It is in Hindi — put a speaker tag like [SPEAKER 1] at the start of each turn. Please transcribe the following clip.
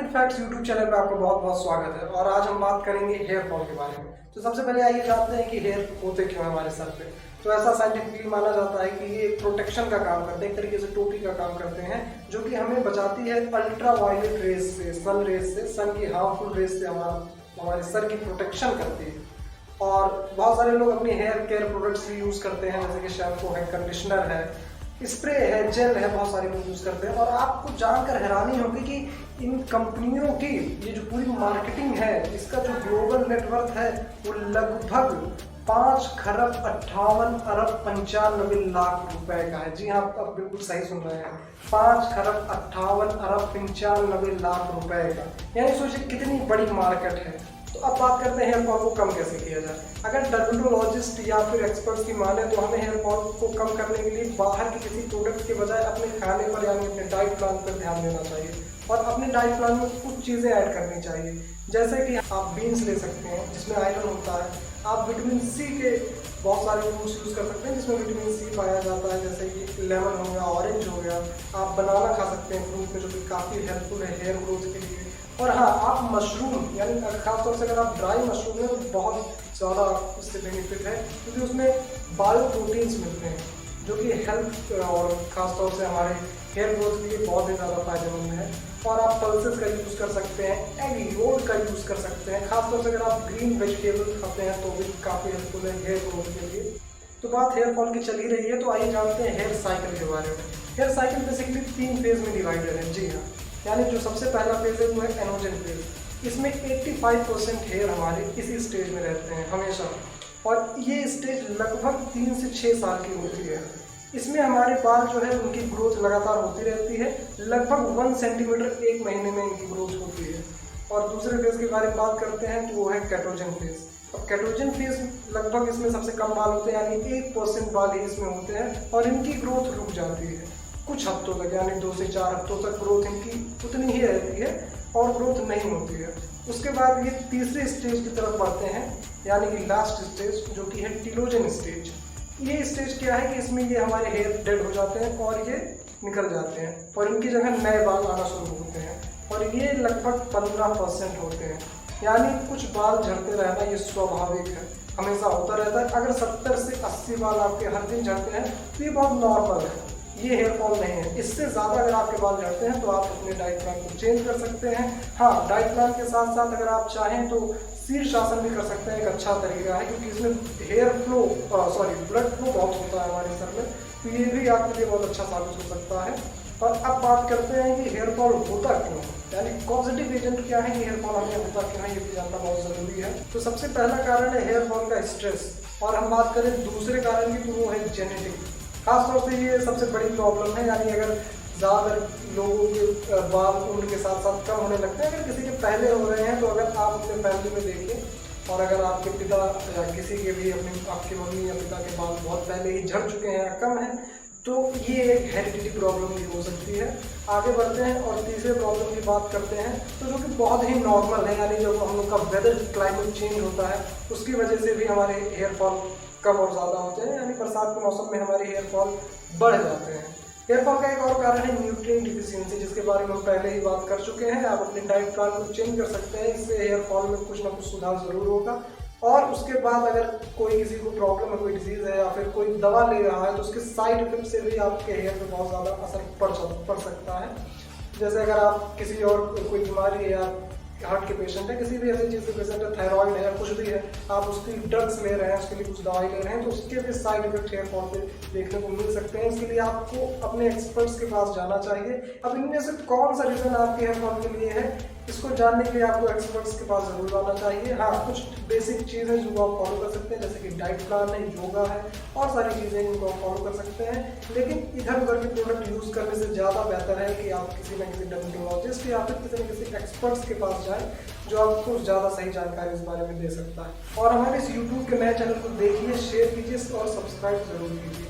[SPEAKER 1] हेल्थ फैक्ट्स यूट्यूब चैनल पे आपका बहुत बहुत स्वागत है। और आज हम बात करेंगे हेयर फॉल के बारे में। तो सबसे पहले आइए जानते हैं कि हेयर होते क्यों हैं हमारे सर पे। तो ऐसा साइंटिफिकली माना जाता है कि ये प्रोटेक्शन का काम करते हैं, एक तरीके से टोपी का काम करते हैं, जो कि हमें बचाती है अल्ट्रा वायलेट रेज से, सन रेज से, सन की हार्मफुल रेज से हमारे सर की प्रोटेक्शन करती है। और बहुत सारे लोग अपनी हेयर केयर प्रोडक्ट्स भी यूज़ करते हैं, जैसे कि शैम्पू है, कंडीशनर है, स्प्रे है, जेल है, बहुत सारे लोग यूज़ करते हैं। और आपको जानकर हैरानी होगी कि इन कंपनियों की ये जो पूरी मार्केटिंग है, इसका जो ग्लोबल नेटवर्क है वो लगभग 5,58,95,95 रुपए का है। जी हाँ, आप बिल्कुल सही सुन रहे हैं, 5,58,95,95 रुपए का। यानी सोचिए कितनी बड़ी मार्केट है। तो अब बात करते हैं हेयर फॉल को कम कैसे किया जाए। अगर डर्मेटोलॉजिस्ट या फिर एक्सपर्ट्स की माने तो हमें हेयर फॉल को कम करने के लिए बाहर के किसी प्रोडक्ट के बजाय अपने खाने पर यानी अपने डाइट प्लान पर ध्यान देना चाहिए। और अपने डाइट प्लान में कुछ चीज़ें ऐड करनी चाहिए, जैसे कि आप बीन्स ले सकते हैं जिसमें आयरन होता है। आप विटामिन सी के बहुत सारे फ्रूट्स यूज़ कर सकते हैं जिसमें विटामिन सी पाया जाता है, जैसे कि लेमन हो गया, ऑरेंज हो गया। आप बनाना खा सकते हैं फ्रूट में, जो कि काफ़ी हेल्पफुल है हेयर ग्रोथ के लिए। और हाँ, आप मशरूम यानी खासतौर से अगर आप ड्राई मशरूम है तो बहुत ज़्यादा उससे बेनिफिट है, क्योंकि उसमें बायो प्रोटीन्स मिलते हैं जो कि हेल्थ और ख़ासतौर से हमारे हेयर ग्रोथ के लिए बहुत ही ज़्यादा फायदेमंद है। और आप पल्सेस का यूज़ कर सकते हैं, एग योल्क का यूज़ कर सकते हैं। खासतौर से अगर आप ग्रीन वेजिटेबल खाते हैं तो भी काफ़ी हेल्पफुल है हेयर ग्रोथ के लिए। तो बात हेयर फॉल की चल ही रही है, तो आइए जानते हैं हेयर साइकिल के बारे में। हेयर साइकिल बेसिकली 3 फेज में डिवाइडेड है। जी हाँ, यानी जो सबसे पहला फेज है वो है एनोजन फेज। इसमें 85% हेयर हमारे इसी स्टेज में रहते हैं हमेशा, और ये स्टेज लगभग 3 से 6 साल की होती है। इसमें हमारे बाल जो है उनकी ग्रोथ लगातार होती रहती है, लगभग 1 सेंटीमीटर एक महीने में इनकी ग्रोथ होती है। और दूसरे फेज के बारे में बात करते हैं तो वो है केटोजन फेज। अब केटोजन फेज लगभग इसमें सबसे कम बाल होते हैं, यानी 1% बाल ही इसमें होते हैं, और इनकी ग्रोथ रुक जाती है कुछ हफ्तों तक, यानी 2 से 4 हफ्तों तक ग्रोथ इनकी उतनी ही रहती है और ग्रोथ नहीं होती है। उसके बाद ये तीसरे स्टेज की तरफ बढ़ते हैं, यानी कि लास्ट स्टेज, जो कि है टीलोजन स्टेज। ये स्टेज क्या है कि इसमें ये हमारे हेयर डेड हो जाते हैं और ये निकल जाते हैं, और इनकी जगह नए बाल आना शुरू होते हैं, और ये लगभग 15% होते हैं। यानी कुछ बाल झड़ते रहना ये स्वाभाविक है, हमेशा होता रहता है। अगर 70 से 80 बाल आपके हर दिन झड़ते हैं तो ये बहुत नॉर्मल है, ये हेयर फॉल नहीं है। इससे ज़्यादा अगर आपके बाल झड़ते हैं तो आप अपने डाइट प्लान को चेंज कर सकते हैं। हाँ, डाइट प्लान के साथ साथ अगर आप चाहें तो शीर्षासन भी कर सकते हैं, एक अच्छा तरीका है, क्योंकि इसमें हेयर फ्लो ब्लड फ्लो बहुत होता है हमारे सर में, तो ये भी आपके लिए बहुत अच्छा साबित हो सकता है। और अब बात करते हैं कि हेयर फॉल होता क्यों है, यानी पॉजिटिव एजेंट क्या है कि हेयर फॉल हमें होता क्यों है, ये भी जानना बहुत ज़रूरी है। तो सबसे पहला कारण है हेयर फॉल का स्ट्रेस। और हम बात करें दूसरे कारण की तो वो है जेनेटिक। खासतौर से ये सबसे बड़ी प्रॉब्लम है, यानी अगर ज़्यादातर लोगों के बाल उम्र के साथ साथ कम होने लगते हैं। अगर किसी के पहले हो रहे हैं तो अगर आप अपने फैमिली में देखें, और अगर आपके पिता या किसी के भी आपके मम्मी या पिता के बाल बहुत पहले ही झड़ चुके हैं या कम हैं, तो ये एक हेरिडिटी प्रॉब्लम भी हो सकती है। आगे बढ़ते हैं और तीसरे प्रॉब्लम की बात करते हैं, तो जो कि बहुत ही नॉर्मल है, यानी जब हम लोग का वेदर क्लाइमेट चेंज होता है उसकी वजह से भी हमारे हेयर फॉल कम और ज़्यादा होते हैं, यानी बरसात के मौसम में हमारे हेयर फॉल बढ़ जाते हैं। हेयर फॉल का एक और कारण है न्यूट्रिएंट डिफिशियंसी, जिसके बारे में हम पहले ही बात कर चुके हैं। आप अपने डाइट प्लान को चेंज कर सकते हैं, इससे हेयर फॉल में कुछ ना कुछ सुधार ज़रूर होगा। और उसके बाद अगर कोई किसी को प्रॉब्लम है, कोई डिजीज़ है या फिर कोई दवा ले रहा है, तो उसके साइड इफेक्ट से भी आपके हेयर पे बहुत ज़्यादा असर पड़ सकता है। जैसे अगर आप किसी और कोई बीमारी है या हार्ट के पेशेंट है, किसी भी ऐसी चीज़ के पेशेंट है, थायराइड है, कुछ भी है, आप उसकी ड्रग्स ले रहे हैं, उसके लिए कुछ दवाई ले रहे हैं, तो उसके भी साइड इफेक्ट हेयर फॉल पे देखने को मिल सकते हैं। इसके लिए आपको अपने एक्सपर्ट्स के पास जाना चाहिए। अब इनमें से कौन सा रीज़न आपके हेयर फॉल के लिए है, इसको जानने के लिए आपको एक्सपर्ट्स के पास ज़रूर आना चाहिए। हाँ, कुछ बेसिक चीज़ें जो आप फॉलो कर सकते हैं, जैसे कि डाइट प्लान है, योगा है, और सारी चीज़ें इनको आप फॉलो कर सकते हैं। लेकिन इधर उधर के प्रोडक्ट यूज़ करने से ज़्यादा बेहतर है कि आप किसी न किसी डर्मेटोलॉजिस्ट या फिर किसी न किसी एक्सपर्ट्स के पास जाएँ, जो आपको ज़्यादा सही जानकारी इस बारे में दे सकता है। और हमारे इस यूट्यूब के नए चैनल को देखिए, शेयर कीजिए और सब्सक्राइब ज़रूर कीजिए।